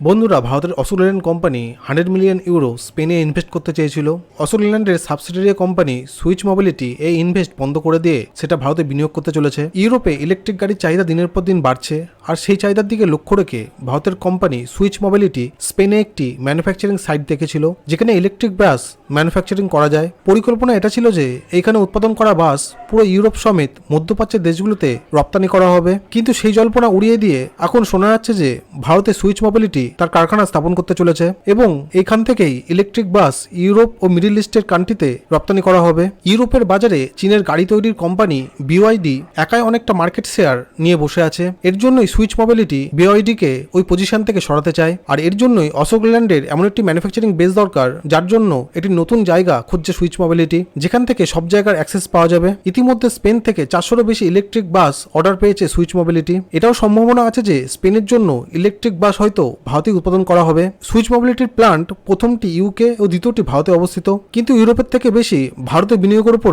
বন্ধুরা, ভারতের অসুরল্যান্ড company 100 million euro স্পেনে ইনভেস্ট করতে চেয়েছিল। অসুরল্যান্ডের সাবসিডিয়ারি কোম্পানি সুইচ মোবিলিটি এই ইনভেস্ট বন্ধ করে দিয়ে সেটা ভারতে বিনিয়োগ করতে চলেছে। ইউরোপে ইলেকট্রিক গাড়ির চাহিদা দিনের পর দিন বাড়ছে, আর সেই চাহিদার দিকে লক্ষ্য রেখে ভারতের কোম্পানি সুইচ মোবিলিটি স্পেনে একটি ম্যানুফ্যাকচারিং সাইট দেখেছিল, যেখানে ইলেকট্রিক বাস ম্যানুফ্যাকচারিং করা যায়। পরিকল্পনা এটা ছিল যে এইখানে উৎপাদন করা বাস পুরো ইউরোপ সমেত মধ্যপ্রাচ্যের দেশগুলোতে রপ্তানি করা হবে। কিন্তু সেই জল্পনা উড়িয়ে দিয়ে এখন শোনা যাচ্ছে যে ভারতে সুইচ মোবিলিটি তার কারখানা স্থাপন করতে চলেছে এবং এইখান থেকেই ইলেকট্রিক বাস ইউরোপ ও মিডল ইস্টের কান্ট্রিতে রপ্তানি করা হবে। ইউরোপের বাজারে চীনের গাড়ি তৈরির কোম্পানি বিওয়াইডি একাই অনেকটা মার্কেট শেয়ার নিয়ে বসে আছে। এর জন্যই সুইচ মোবিলিটি বিওয়াইডি কে ওই পজিশন থেকে সরাতে চায়, আর এর জন্যই অশোকল্যান্ডের এমন একটি ম্যানুফ্যাকচারিং বেস দরকার, যার জন্য এটি নতুন জায়গা খুঁজছে সুইচ মোবিলিটি, যেখান থেকে সব জায়গার অ্যাক্সেস পাওয়া যাবে। ইতিমধ্যে স্পেন থেকে 400-এরও বেশি ইলেকট্রিক বাস অর্ডার পেয়েছে সুইচ মোবিলিটি। এটাও সম্ভাবনা আছে যে স্পেনের জন্য ইলেকট্রিক বাস হয়তো ভারতে উৎপাদন করা হবে। সুইচ মোবিলিটির প্ল্যান্ট প্রথমটি ইউকে ও দ্বিতীয়টি ভারতে অবস্থিত, কিন্তু ইউরোপের থেকে বেশি ভারতে বিনিয়োগের উপর